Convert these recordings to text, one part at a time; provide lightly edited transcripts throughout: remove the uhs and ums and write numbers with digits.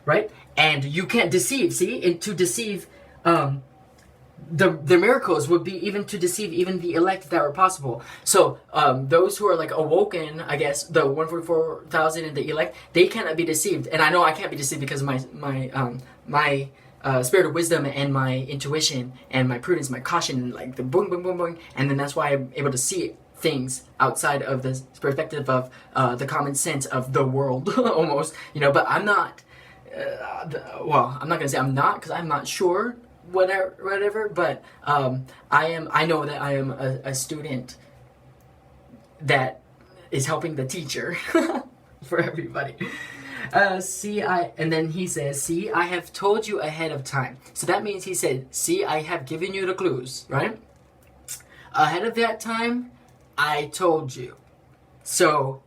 right? And you can't deceive. See, and to deceive, the miracles would be even to deceive even the elect that were possible. So those who are like awoken, I guess the 144,000 and the elect, they cannot be deceived. And I know I can't be deceived because of my spirit of wisdom and my intuition and my prudence, my caution, and like the boom, boom, boom, boom. And then that's why I'm able to see things outside of the perspective of the common sense of the world, almost, you know. But I'm not. Well, I'm not gonna say I'm not, because I'm not sure. Whatever. But I know that I am a student that is helping the teacher for everybody. And then he says, see, I have told you ahead of time. So that means he said, see, I have given you the clues, right? Ahead of that time, I told you. So,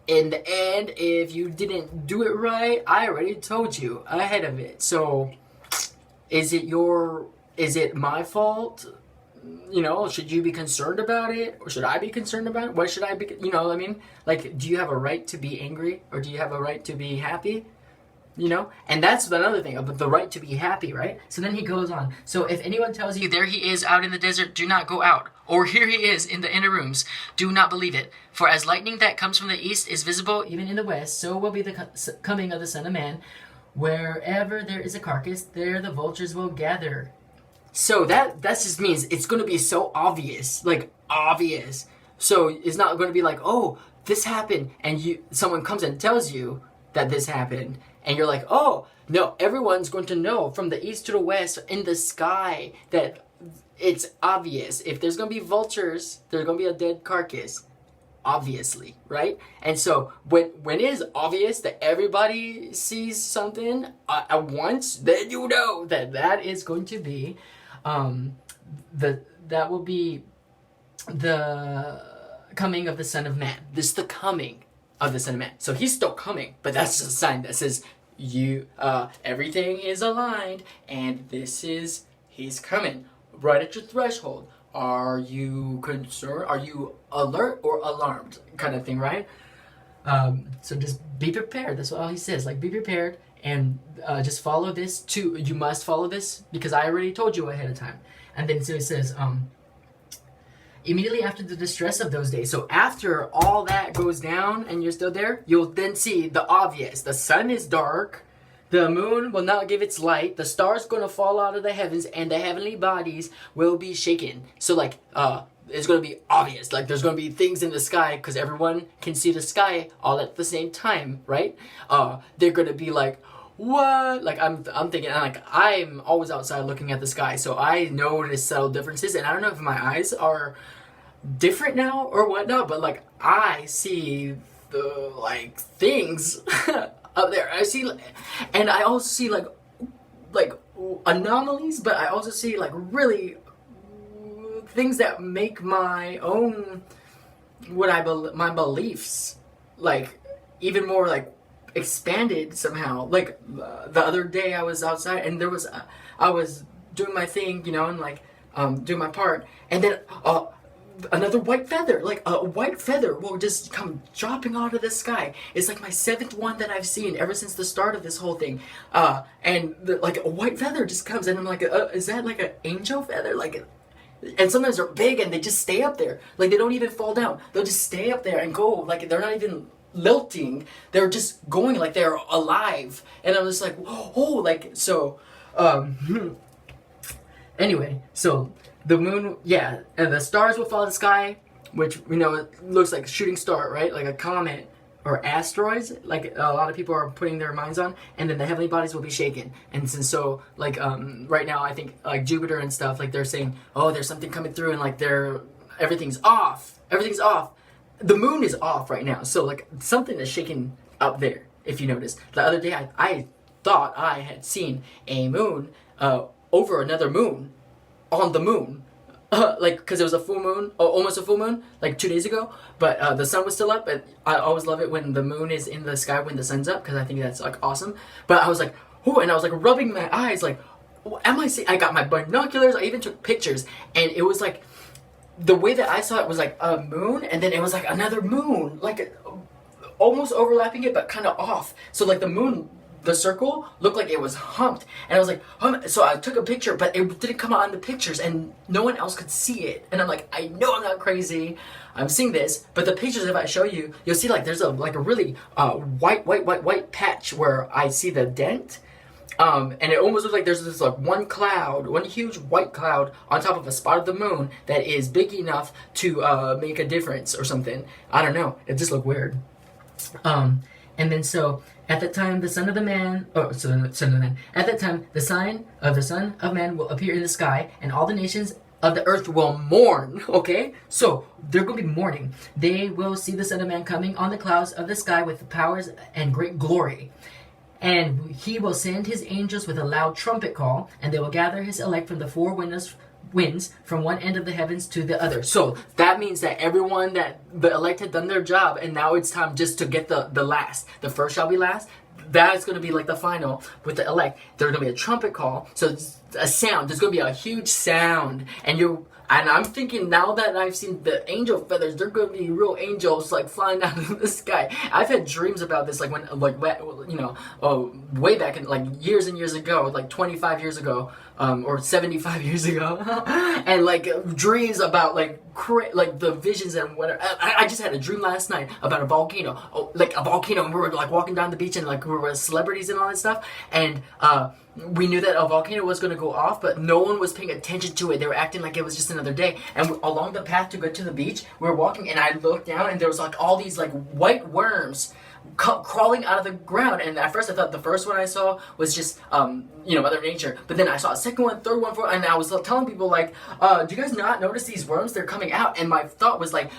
in the end, if you didn't do it right, I already told you ahead of it. So, is it my fault? You know, should you be concerned about it? Or should I be concerned about it? Why should I be, you know what I mean? Like, do you have a right to be angry? Or do you have a right to be happy? You know? And that's another thing, about the right to be happy, right? So then he goes on. So if anyone tells you, there he is out in the desert, do not go out. Or here he is in the inner rooms, do not believe it. For as lightning that comes from the east is visible even in the west, so will be the coming of the Son of Man. Wherever there is a carcass, there the vultures will gather. So that just means it's going to be so obvious, like obvious. So it's not going to be like, oh, this happened, and someone comes and tells you that this happened, and you're like, oh, no, everyone's going to know from the east to the west in the sky that it's obvious. If there's going to be vultures, there's going to be a dead carcass, obviously, right? And so when it is obvious that everybody sees something at once, then you know that is going to be that will be the coming of the Son of Man. This is the coming of the Son of Man. So he's still coming, but that's just a sign that says everything is aligned, and he's coming right at your threshold. Are you concerned? Are you alert or alarmed? Kind of thing, right? So just be prepared. That's all he says. Like, be prepared. And just follow this too. You must follow this because I already told you ahead of time. And then so it says, immediately after the distress of those days. So after all that goes down and you're still there, you'll then see the obvious. The sun is dark. The moon will not give its light. The stars going to fall out of the heavens, and the heavenly bodies will be shaken. So like, it's going to be obvious. Like, there's going to be things in the sky because everyone can see the sky all at the same time, right? They're going to be like, what? Like, I'm thinking, like, I'm always outside looking at the sky, so I notice subtle differences, and I don't know if my eyes are different now or whatnot, but like, I see the like things up there. I see, and I also see like anomalies, but I also see like really things that make my own my beliefs like even more like expanded somehow. Like the other day I was outside and I was doing my thing, you know, and like doing my part, and then another white feather, like a white feather will just come dropping out of the sky. It's like my 7th one that I've seen ever since the start of this whole thing. And like a white feather just comes, and I'm like, is that like an angel feather? Like, and sometimes they're big and they just stay up there. Like, they don't even fall down. They'll just stay up there and go. Like, they're not even lilting. They're just going like they're alive. And I'm just like, oh, like, so, anyway, so the moon, yeah, and the stars will fall in the sky, which, you know, it looks like a shooting star, right? Like a comet or asteroids, like a lot of people are putting their minds on, and then the heavenly bodies will be shaken. And so, like, right now, I think, like, Jupiter and stuff, like, they're saying, oh, there's something coming through, and, like, everything's off. Everything's off. The moon is off right now, so, like, something is shaking up there, if you notice. The other day, I thought I had seen a moon over another moon on the moon. Like, because it was a full moon, or almost a full moon, like 2 days ago, but the sun was still up. But I always love it when the moon is in the sky when the sun's up, because I think that's like awesome. But I was like, oh, and I was like rubbing my eyes, like, am I seeing? I got my binoculars, I even took pictures, and it was like, the way that I saw it was like a moon, and then it was like another moon, like almost overlapping it, but kind of off. So like the moon the circle looked like it was humped, and I was like, so I took a picture, but it didn't come out in the pictures, and no one else could see it. And I'm like, I know I'm not crazy, I'm seeing this, but the pictures, if I show you, you'll see like there's a really white patch where I see the dent. And it almost looks like there's this like one huge white cloud on top of a spot of the moon that is big enough to make a difference or something. I don't know. It just looked weird. And then so at that time the son of man, at that time the sign of the Son of Man will appear in the sky, and all the nations of the earth will mourn. Okay, so they're going to be mourning. They will see the Son of Man coming on the clouds of the sky with powers and great glory. And he will send his angels with a loud trumpet call, and they will gather his elect from the four winds from one end of the heavens to the other. So that means that everyone that the elect had done their job, and now it's time just to get the last. The first shall be last. That's going to be like the final with the elect. There's going to be a trumpet call. So it's a sound. There's going to be a huge sound. And I'm thinking, now that I've seen the angel feathers, they're going to be real angels like flying down in the sky. I've had dreams about this, like way back in like years and years ago, like 25 years ago, or 75 years ago, and like dreams about like the visions and whatever. I just had a dream last night about a volcano, and we were like walking down the beach, and like we were celebrities and all that stuff, and we knew that a volcano was going to go off, but no one was paying attention to it. They were acting like it was just another day. And along the path to get to the beach, we were walking, and I looked down, and there was like all these like white worms crawling out of the ground. And at first I thought the first one I saw was just Mother Nature, but then I saw a second one, third one, fourth, and I was telling people like, do you guys not notice these worms? They're coming out. And my thought was like,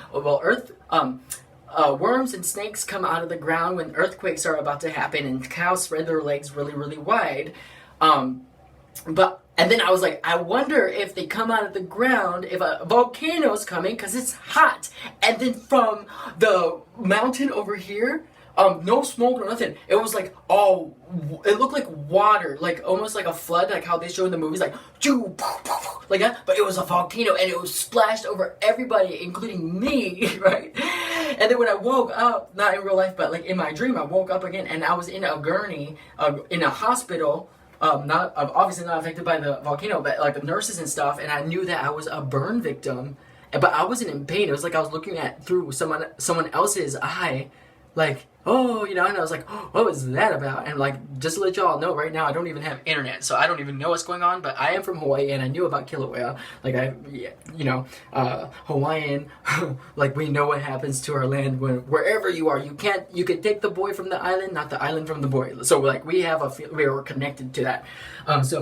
worms and snakes come out of the ground when earthquakes are about to happen, and cows spread their legs really, really wide. And then I was like, I wonder if they come out of the ground if a volcano's coming, because it's hot. And then from the mountain over here, no smoke or nothing. It was like it looked like water, like almost like a flood, like how they show in the movies, like like that. But it was a volcano, and it was splashed over everybody, including me, right? And then when I woke up, not in real life, but like in my dream, I woke up again, and I was in a gurney, in a hospital. Obviously not affected by the volcano, but like the nurses and stuff, and I knew that I was a burn victim, but I wasn't in pain. It was like I was looking through someone else's eye, like, and I was like, what was that about? And like, just to let y'all know, right now I don't even have internet, so I don't even know what's going on, but I am from Hawaii, and I knew about Kilauea. Like Hawaiian, like we know what happens to our land wherever you are. You can take the boy from the island, not the island from the boy. So like we were connected to that. So